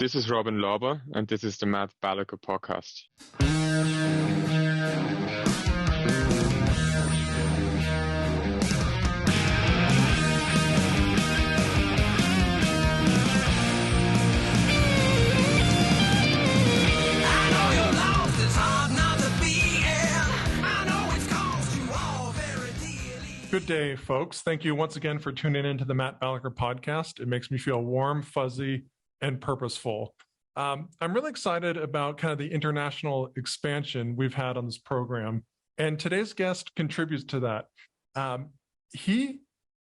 This is Robin Lauber, and this is the Matt Balaker podcast. Good day, folks. Thank you once again for tuning into the Matt Balaker podcast. It makes me feel warm, fuzzy, and purposeful. I'm really excited about kind of the international expansion we've had on this program. And today's guest contributes to that. He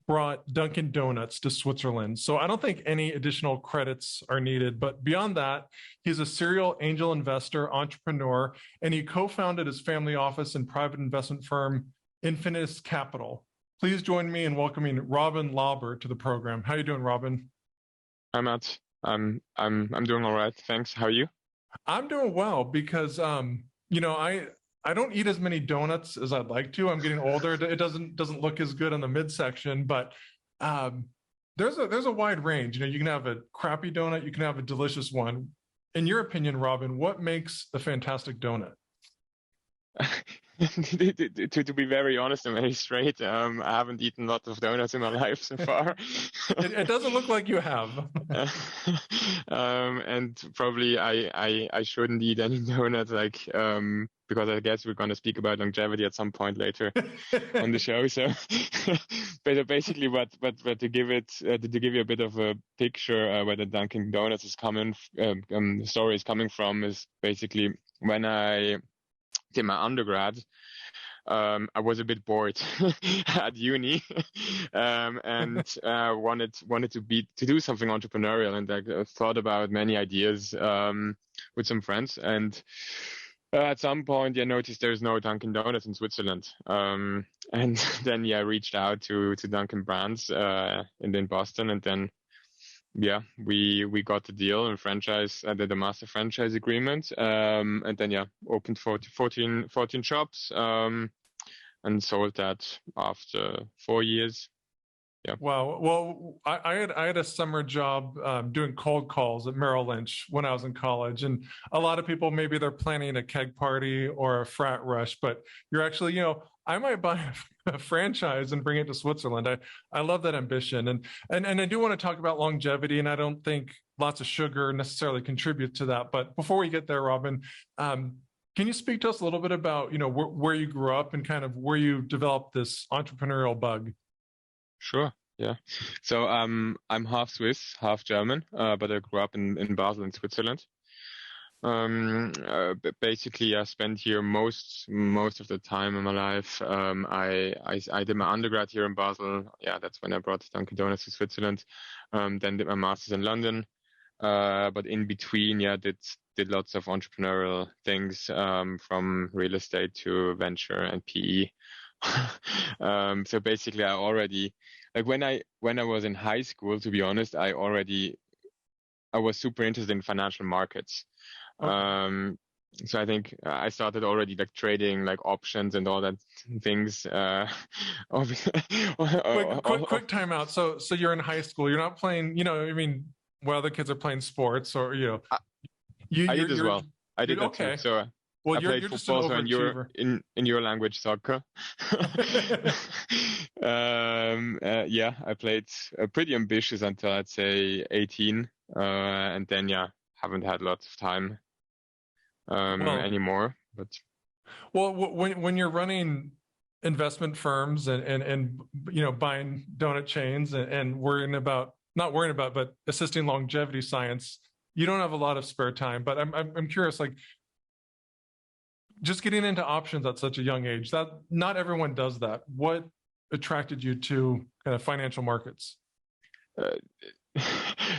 brought Dunkin Donuts to Switzerland. So I don't think any additional credits are needed. But beyond that, he's a serial angel investor, entrepreneur, and he co-founded his family office and private investment firm, Infinitas Capital. Please join me in welcoming Robin Lauber to the program. How are you doing, Robin? Hi, Matt. I'm doing all right. Thanks. How are you? I'm doing well because I don't eat as many donuts as I'd like to. I'm getting older. It doesn't look as good on the midsection, but there's a wide range. You can have a crappy donut, you can have a delicious one. In your opinion, Robin, what makes a fantastic donut? To be very honest and very straight, I haven't eaten a lot of donuts in my life so far. It doesn't look like you have. And probably I shouldn't eat any donuts, because I guess we're going to speak about longevity at some point later on the show. So, but basically, what to give you a bit of a picture where the Dunkin Donuts is coming, the story is coming from, is basically when I did my undergrad, I was a bit bored at uni, and wanted to do something entrepreneurial, and I thought about many ideas with some friends, and at some point I noticed there's no Dunkin Donuts in Switzerland, and then I reached out to Dunkin brands in Boston, and then we got the deal and franchise, did a master franchise agreement, and then opened 14 shops, and sold that after 4 years. Yeah. Wow. Well, I had a summer job doing cold calls at Merrill Lynch when I was in college, and a lot of people, maybe they're planning a keg party or a frat rush, but you're actually, I might buy a franchise and bring it to Switzerland. I love that ambition, and I do want to talk about longevity, and I don't think lots of sugar necessarily contributes to that. But before we get there, Robin, can you speak to us a little bit about where you grew up and kind of where you developed this entrepreneurial bug? Sure. Yeah. So I'm half Swiss, half German, but I grew up in Basel in Switzerland. Basically, I spent here most of the time in my life. I did my undergrad here in Basel. Yeah, that's when I brought Dunkin Donuts to Switzerland. Then did my master's in London. But in between, did lots of entrepreneurial things, from real estate to venture and PE. So basically, I already, when I was in high school, to be honest, I was super interested in financial markets. Okay. So I think I started already trading options and all that things. Quick time out. So you're in high school. You're not playing. While other kids are playing sports, or I did as well. I did that too. So well, I played you're football, just an so in your language, soccer. I played pretty ambitious until I'd say 18, and then haven't had lots of time anymore. But when you're running investment firms and buying donut chains and not worrying about, but assisting longevity science, you don't have a lot of spare time. But I'm curious, just getting into options at such a young age, that not everyone does that. What attracted you to kind of financial markets?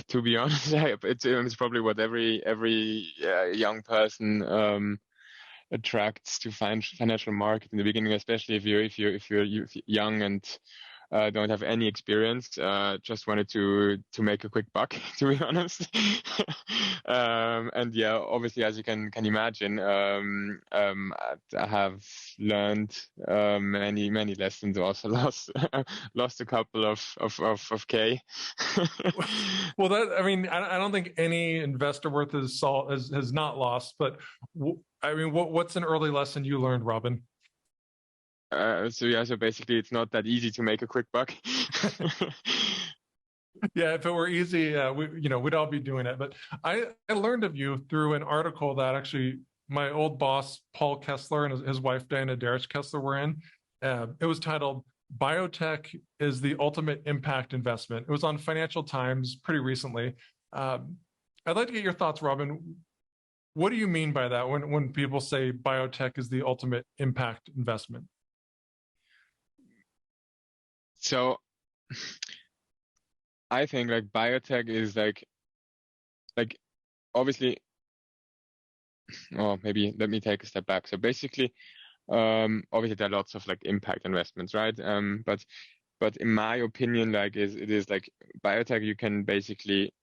To be honest, it's probably what every young person attracts to financial market in the beginning, especially if you're young and don't have any experience. Just wanted to make a quick buck, to be honest. And yeah, obviously, as you can imagine, I have learned many lessons. Also lost a couple of K. Well, I mean, I don't think any investor worth his salt has not lost. But I mean, what's an early lesson you learned, Robin? So basically, it's not that easy to make a quick buck. Yeah, if it were easy, we'd all be doing it. But I learned of you through an article that actually my old boss, Paul Kessler, and his wife, Diana Derich Kessler, were in. It was titled Biotech is the Ultimate Impact Investment. It was on Financial Times pretty recently. I'd like to get your thoughts, Robin. What do you mean by that when people say biotech is the ultimate impact investment? So I think like biotech is like obviously, maybe let me take a step back. So basically, obviously there are lots of like impact investments, right? But in my opinion, like it is like biotech, you can basically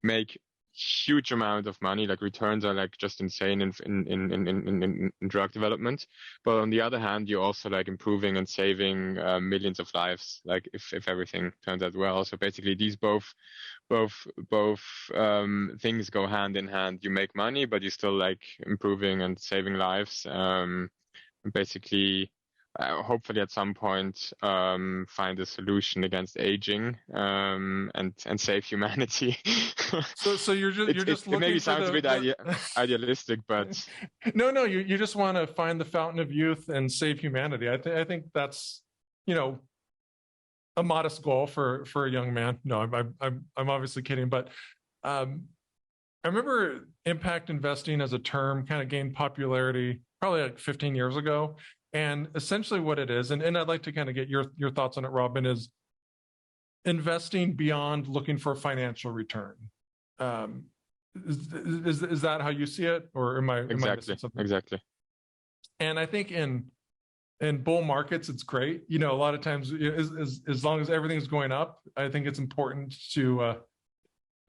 make huge amount of money. Like returns are like just insane in drug development. But on the other hand, you're also like improving and saving millions of lives. Like if everything turns out well. So basically, these both things go hand in hand. You make money, but you still like improving and saving lives. Basically, hopefully at some point find a solution against aging and save humanity. So you're just looking. It maybe sounds a bit idealistic, but no, you just want to find the fountain of youth and save humanity. I think that's a modest goal for a young man. No, I'm obviously kidding, but I remember impact investing as a term kind of gained popularity probably like 15 years ago. And essentially what it is, and I'd like to kind of get your thoughts on it, Robin, is investing beyond looking for financial return. Is that how you see it, or am I missing something? Exactly. And I think in bull markets, it's great. A lot of times, as long as everything's going up, I think it's important to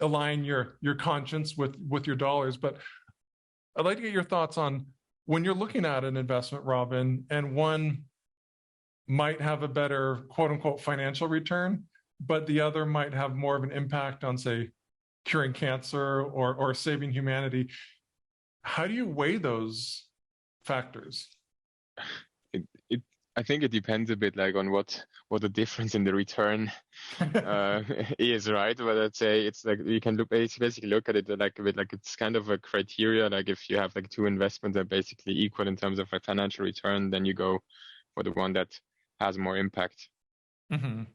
align your conscience with your dollars. But I'd like to get your thoughts on when you're looking at an investment, Robin, and one might have a better quote unquote financial return, but the other might have more of an impact on, say, curing cancer or saving humanity. How do you weigh those factors? I think it depends a bit like on what the difference in the return is, right? But I'd say it's like you can basically look at it like a bit like it's kind of a criteria. Like if you have like two investments that are basically equal in terms of like financial return, then you go for the one that has more impact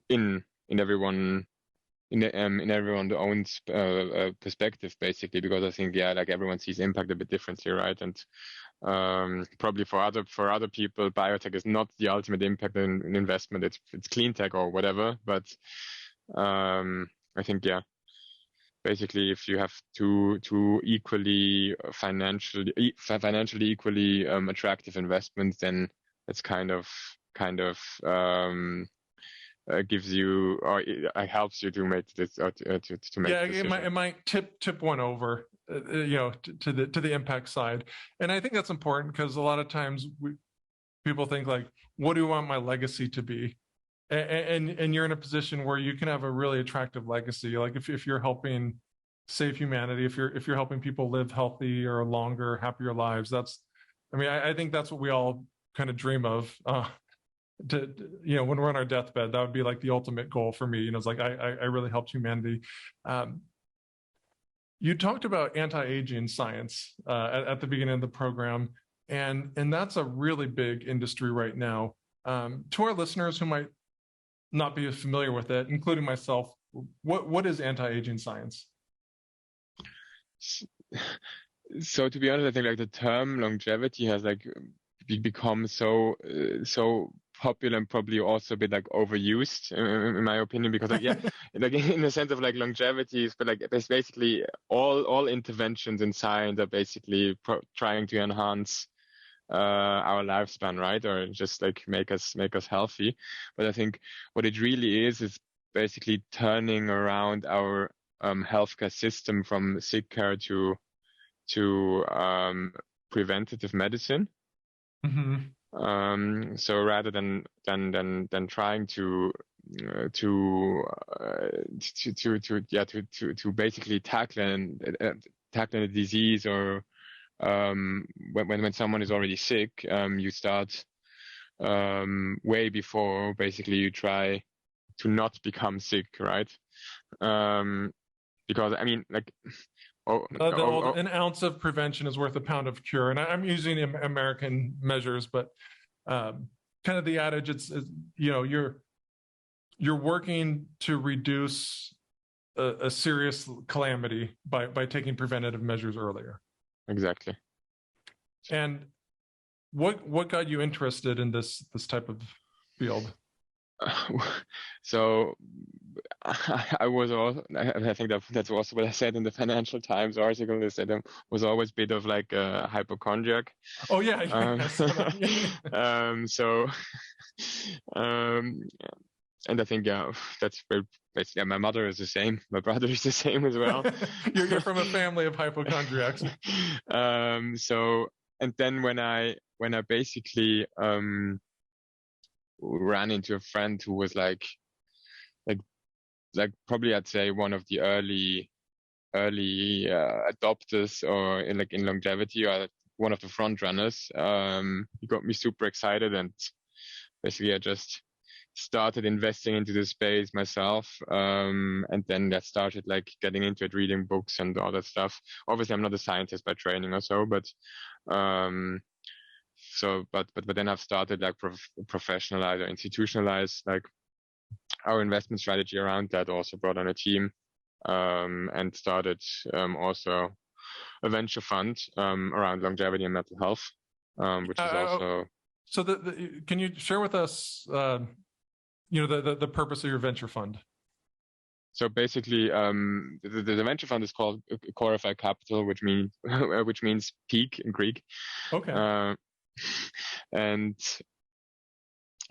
in everyone owns perspective, basically, because I think like everyone sees impact a bit differently, right? And probably for other people, biotech is not the ultimate impact in investment. It's clean tech or whatever. But I think basically if you have two equally financially equally attractive investments, then it's kind of gives you or it helps you to make this to make it might tip one over to the impact side. And I think that's important because a lot of times people think like, what do you want my legacy to be? And you're in a position where you can have a really attractive legacy. Like if you're helping save humanity, if you're helping people live healthy or longer, happier lives, I think that's what we all kind of dream of. When we're on our deathbed, that would be like the ultimate goal for me. It's like I really helped humanity. You talked about anti-aging science at the beginning of the program, and that's a really big industry right now. To our listeners who might not be familiar with it, including myself, what is anti-aging science? So to be honest, I think like the term longevity has like become so popular and probably also a bit like overused in my opinion, because like like in the sense of like longevity, but like basically all interventions in science are basically trying to enhance our lifespan, right? Or just like make us healthy. But I think what it really is basically turning around our healthcare system from sick care to preventative medicine. Mm-hmm. So rather than trying to basically tackle a disease, or when someone is already sick, you start way before. Basically, you try to not become sick, right? Because I mean, like, an ounce of prevention is worth a pound of cure, and I'm using American measures, but kind of the adage, it's you know, you're working to reduce a serious calamity by taking preventative measures earlier. Exactly. And what got you interested in this type of field? So I was also, I think that's also what I said in the Financial Times article, is that I was always a bit of like a hypochondriac. Oh yeah, So and I think that's basically, my mother is the same, my brother is the same as well. You're from a family of hypochondriacs. So, and then when I basically ran into a friend who was like probably, I'd say, one of the early adopters, or in longevity, or one of the front runners. He got me super excited, and basically I just started investing into the space myself, and then that started like getting into it, reading books and all that stuff. Obviously, I'm not a scientist by training or so, but but then I've started like professionalize or institutionalize like our investment strategy around that. Also brought on a team, and started also a venture fund around longevity and mental health, which is also. So can you share with us, the purpose of your venture fund? So basically, the venture fund is called Korify Capital, which means peak in Greek. Okay. And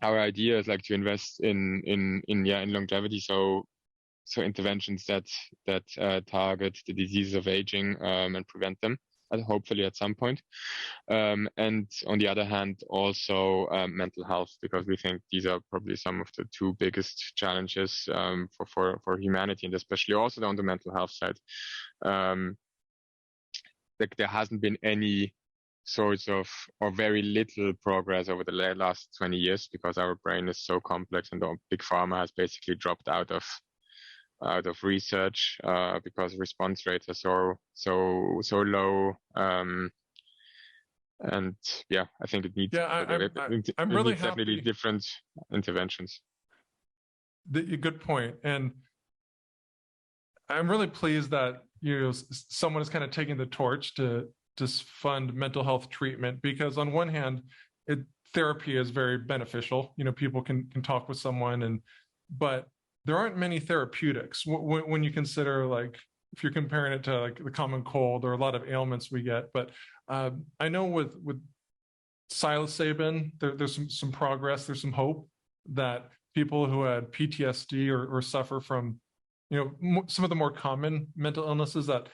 our idea is like to invest in longevity. So interventions that target the diseases of aging, and prevent them, hopefully at some point. And on the other hand, also mental health, because we think these are probably some of the two biggest challenges for humanity, and especially also on the mental health side. Like there hasn't been any sorts of, or very little progress over the last 20 years, because our brain is so complex, and the big pharma has basically dropped out of research, because response rates are so low. And yeah, I think it needs. I'm really needs definitely different interventions. Good point, and I'm really pleased that someone is kind of taking the torch to fund mental health treatment, because on one hand, therapy is very beneficial. People can talk with someone, but there aren't many therapeutics when you consider, like, if you're comparing it to like the common cold or a lot of ailments we get. But I know with psilocybin, there's some progress. There's some hope that people who had PTSD or suffer from, some of the more common mental illnesses, that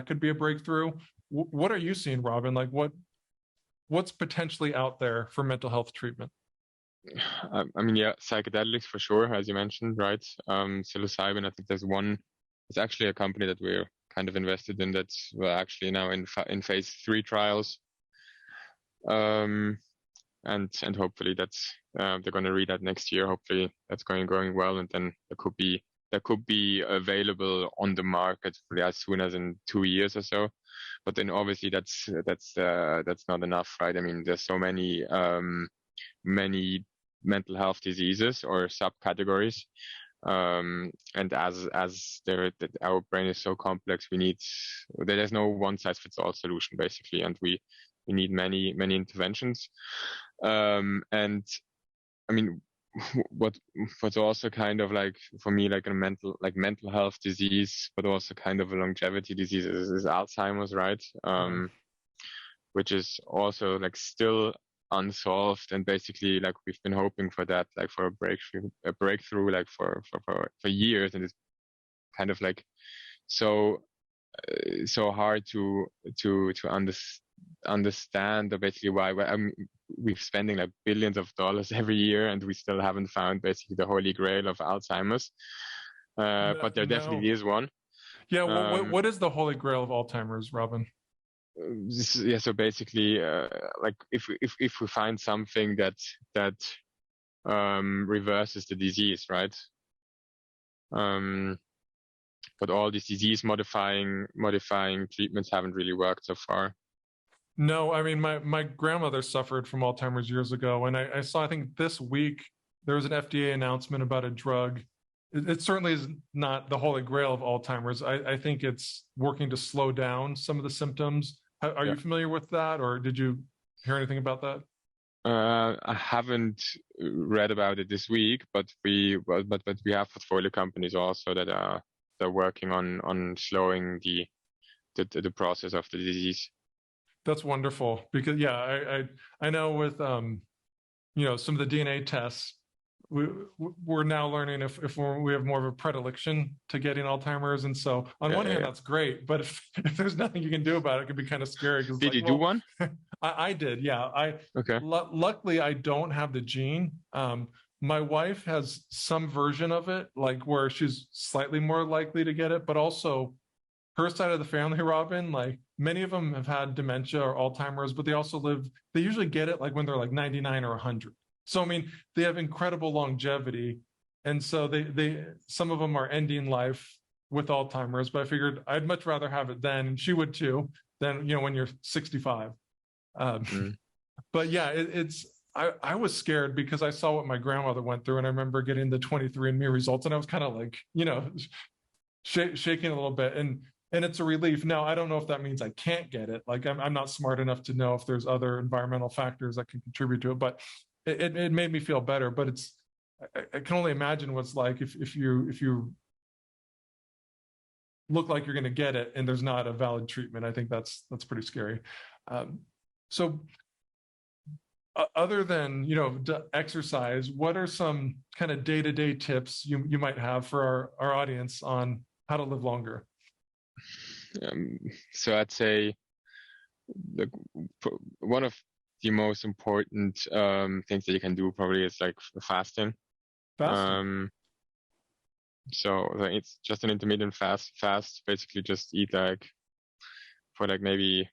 could be a breakthrough. What are you seeing, Robin? Like what's potentially out there for mental health treatment? I mean, yeah, psychedelics for sure, as you mentioned, right? Psilocybin, I think it's actually a company that we're kind of invested in, that's actually now in phase 3 trials. And hopefully that's they're going to read that next year. Hopefully that's going well, and then that could be available on the market as soon as in 2 years or so. But then obviously that's not enough, right? I mean, there's so many mental health diseases or subcategories, and as our brain is so complex, there's no one size fits all solution basically, and we need many interventions. And I mean, what's also kind of like, for me, like a mental health disease, but also kind of a longevity disease is Alzheimer's, right? Which is also like still unsolved, and basically like we've been hoping for that, like for a breakthrough like for years, and it's kind of like so so hard to understand basically why we're spending like billions of dollars every year and we still haven't found basically the holy grail of Alzheimer's. But there definitely is one. Yeah. What is the holy grail of Alzheimer's, Robin? Yeah. So basically, like if we find something that reverses the disease, right? But all these disease modifying treatments haven't really worked so far. No, I mean, my grandmother suffered from Alzheimer's years ago, and I saw, I think this week, there was an FDA announcement about a drug. It certainly is not the holy grail of Alzheimer's. I think it's working to slow down some of the symptoms. Are you familiar with that, or did you hear anything about that? I haven't read about it this week, but we have portfolio companies also that are working on slowing the process of the disease. That's wonderful, because I know with some of the DNA tests, we're now learning if we have more of a predilection to getting Alzheimer's, and so on one hand that's great, but if there's nothing you can do about it, it can be kind of scary. Did you do one? I did, yeah. Okay. Luckily, I don't have the gene. My wife has some version of it, like where she's slightly more likely to get it, but also her side of the family, Robin, like many of them have had dementia or Alzheimer's, but they usually get it like when they're like 99 or 100. So, I mean, they have incredible longevity. And so some of them are ending life with Alzheimer's, but I figured I'd much rather have it then, and she would too, than, when you're 65. But yeah, I was scared because I saw what my grandmother went through, and I remember getting the 23andMe results, and I was kind of like, shaking a little bit. And it's a relief. Now, I don't know if that means I can't get it. Like, I'm not smart enough to know if there's other environmental factors that can contribute to it, but it made me feel better. But I can only imagine what's like if you look like you're going to get it and there's not a valid treatment. I think that's pretty scary. So other than, exercise, what are some kind of day-to-day tips you might have for our audience on how to live longer? So I'd say one of the most important things that you can do probably is like fasting. So it's just an intermittent fast. Basically, just eat like for like maybe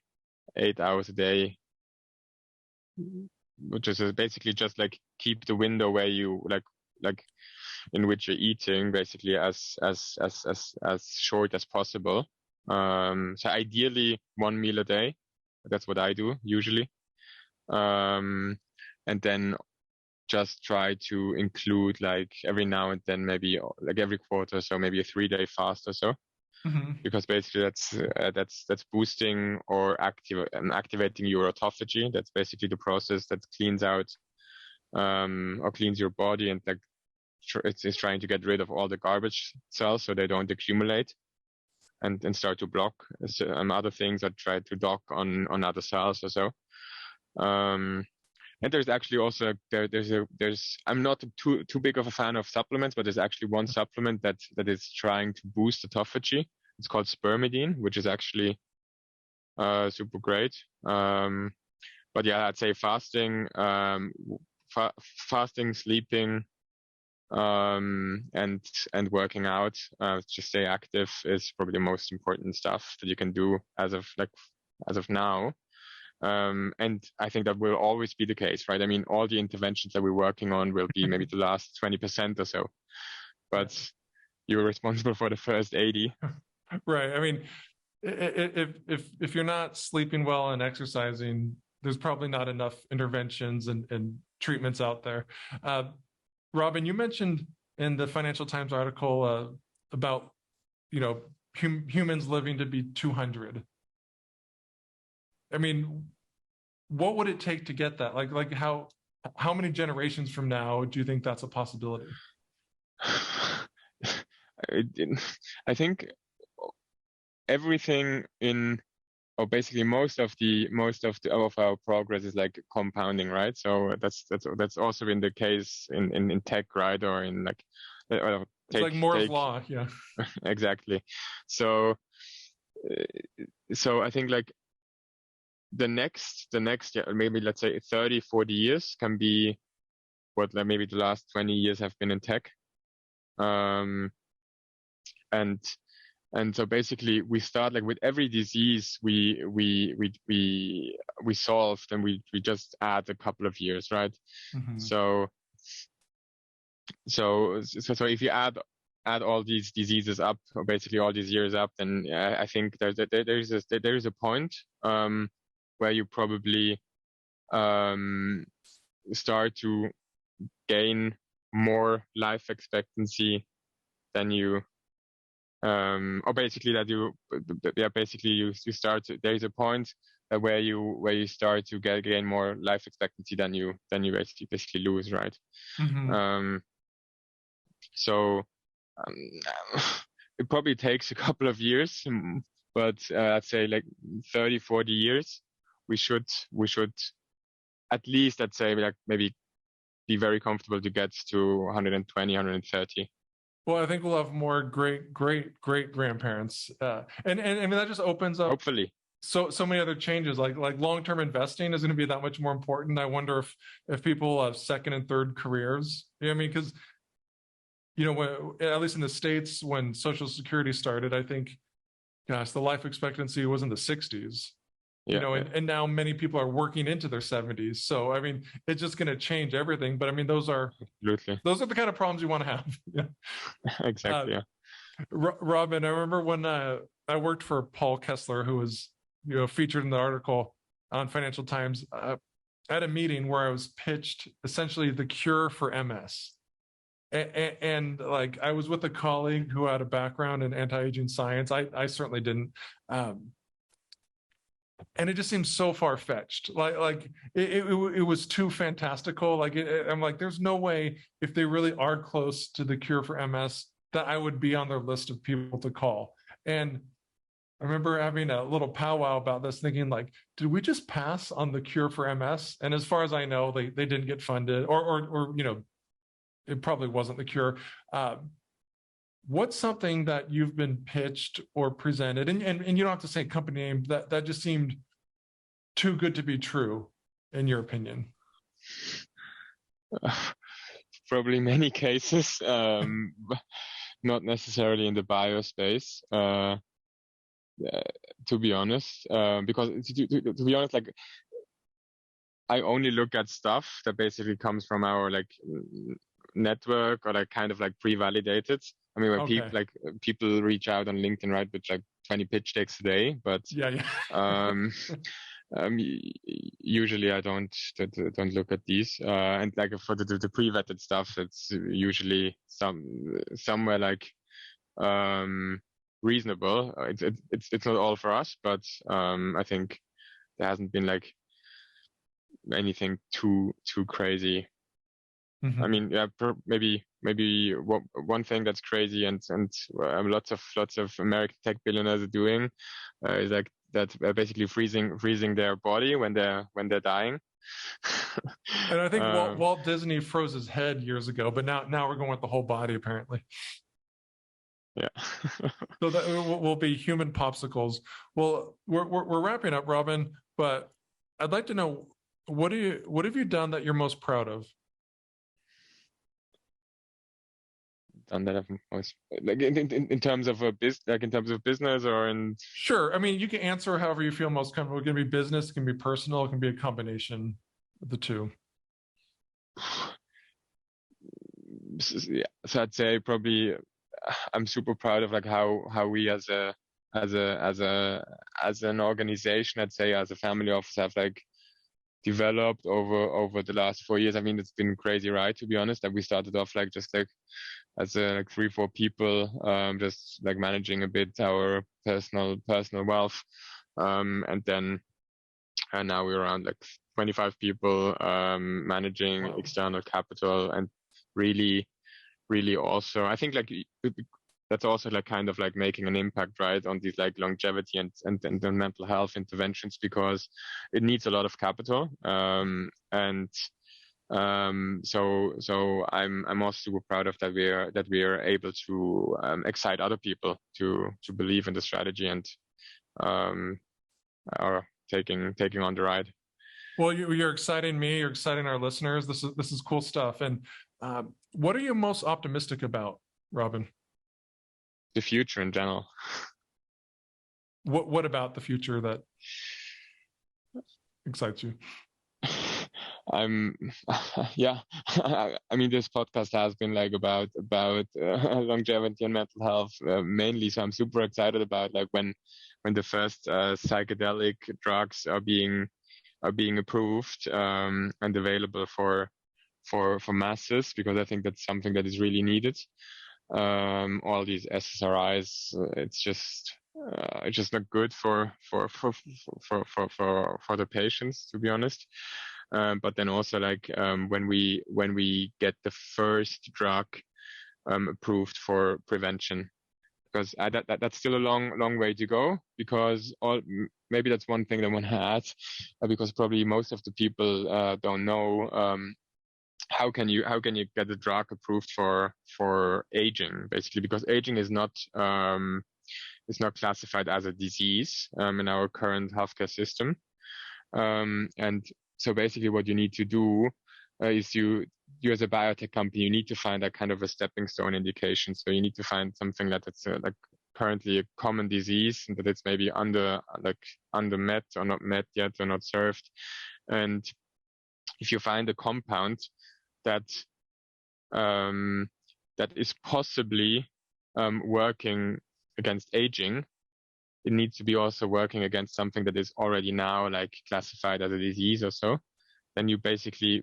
8 hours a day, which is basically just like keep the window where you like in which you're eating basically as short as possible. So ideally 1 meal a day. That's what I do usually. And then just try to include like every now and then, maybe like every quarter, so maybe a 3-day fast or so. Because basically that's boosting or activating your autophagy. That's basically the process that cleans out or cleans your body, and like it's trying to get rid of all the garbage cells so they don't accumulate and start to block other things that try to dock on other cells or so. And there's actually also I'm not too big of a fan of supplements, but there's actually one supplement that is trying to boost autophagy. It's called spermidine, which is actually super great. But yeah, I'd say fasting, sleeping, and working out, to stay active is probably the most important stuff that you can do as of now. And I think that will always be the case, right? I mean, all the interventions that we're working on will be maybe the last 20% or so, but you're responsible for the first 80. Right. I mean, if you're not sleeping well and exercising, there's probably not enough interventions and treatments out there. Robin, you mentioned in the Financial Times article about humans living to be 200. I mean, what would it take to get that? Like how many generations from now do you think that's a possibility? I think everything or basically most of our progress is like compounding, right? So that's also been the case in tech, right? Or in like It's like Moore's law. Yeah. Exactly. So I think like the next yeah, maybe let's say 30, 40 years can be what like maybe the last 20 years have been in tech. And so basically we start like with every disease we solved, and we just add a couple of years, right? Mm-hmm. So if you add all these diseases up, or basically all these years up, then I think there is a point where you probably start to gain more life expectancy than you or basically that you start to, there is a point where you start to gain more life expectancy than you basically lose, right? Mm-hmm. So it probably takes a couple of years, but I'd say like 30, 40 years we should at least, I'd say, like maybe be very comfortable to get to 120, 130. Well, I think we'll have more great grandparents, and I mean that just opens up hopefully so many other changes. Like long-term investing is going to be that much more important. I wonder if people have second and third careers. You know what I mean? Because when, at least in the States, when Social Security started, I think, gosh, the life expectancy was in the 60s. And now many people are working into their 70s. So I mean, it's just going to change everything. But I mean, those are the kind of problems you want to have. Yeah. Exactly. Yeah. Robin, I remember when I worked for Paul Kessler, who was featured in the article on Financial Times, at a meeting where I was pitched essentially the cure for MS. And like I was with a colleague who had a background in anti-aging science. I certainly didn't. And it just seems so far-fetched. Like it was too fantastical. Like I'm like, there's no way, if they really are close to the cure for MS, that I would be on their list of people to call. And I remember having a little powwow about this, thinking like, did we just pass on the cure for MS? And as far as I know, they didn't get funded, or it probably wasn't the cure. What's something that you've been pitched or presented, and you don't have to say company name, that just seemed too good to be true, in your opinion? Probably many cases, not necessarily in the bio space, to be honest, because to be honest, like I only look at stuff that basically comes from our like network, or like kind of like pre-validated. I mean, when people reach out on LinkedIn, right, with like 20 pitch decks a day, but usually I don't look at these. And like for the pre-vetted stuff, it's usually somewhere like reasonable. It's not all for us, but I think there hasn't been like anything too crazy. Mm-hmm. I mean, yeah, maybe one thing that's crazy and lots of American tech billionaires are doing is like that, basically freezing their body when they're dying. And I think Walt Disney froze his head years ago, but now we're going with the whole body, apparently. Yeah. So that will be human popsicles. Well, we're wrapping up, Robin, but I'd like to know, what have you done that you're most proud of? Done that I've most, like in terms of in terms of business, or in. Sure. I mean, you can answer however you feel most comfortable. It can be business, it can be personal, it can be a combination of the two. Yeah. So I'd say probably I'm super proud of like how we as an organization, I'd say as a family office, have like developed over the last 4 years. I mean, it's been a crazy ride, to be honest. Like we started off like just like as like 3-4 people, just like managing a bit our personal wealth, and then now we're around like 25 people, managing external capital, and really also I think like that's also like kind of like making an impact, right, on these like longevity and mental health interventions, because it needs a lot of capital, and So I'm also super proud of that we are able to excite other people to believe in the strategy and are taking on the ride. Well, you're exciting me. You're exciting our listeners. This is cool stuff. And what are you most optimistic about, Robin? The future in general. What about the future that excites you? Yeah. I mean, this podcast has been like about longevity and mental health mainly. So I'm super excited about like when the first psychedelic drugs are being approved and available for masses, because I think that's something that is really needed. All these SSRIs, it's just not good for the patients, to be honest. But then also like when we get the first drug approved for prevention, because that's still a long way to go, because maybe that's one thing that I want to add, because probably most of the people don't know how can you get a drug approved for aging, basically, because aging is not classified as a disease in our current healthcare system, and so basically what you need to do is you as a biotech company, you need to find a kind of a stepping stone indication. So you need to find something that's like currently a common disease, and that it's maybe under met or not met yet or not served. And if you find a compound that is possibly working against aging, it needs to be also working against something that is already now like classified as a disease or so. Then you basically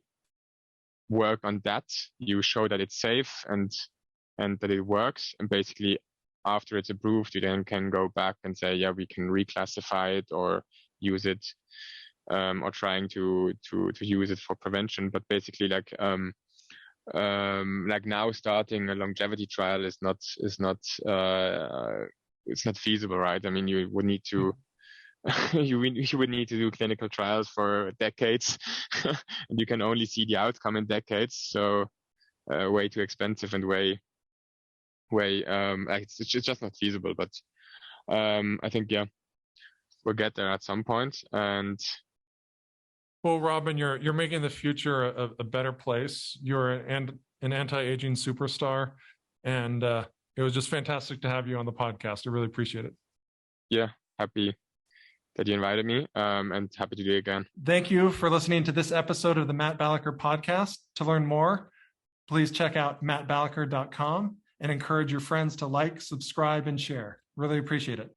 work on that. You show that it's safe and that it works. And basically after it's approved, you then can go back and say, yeah, we can reclassify it or use it, or trying to use it for prevention. But basically like now starting a longevity trial is not it's not feasible, right? I mean, you would need to you would need to do clinical trials for decades, and you can only see the outcome in decades. So way too expensive and way it's just not feasible. But I think we'll get there at some point. And well, Robin, you're making the future a better place. You're an anti-aging superstar, and it was just fantastic to have you on the podcast. I really appreciate it. Yeah, happy that you invited me, and happy to do it again. Thank you for listening to this episode of the Matt Balaker podcast. To learn more, please check out mattbalaker.com and encourage your friends to like, subscribe, and share. Really appreciate it.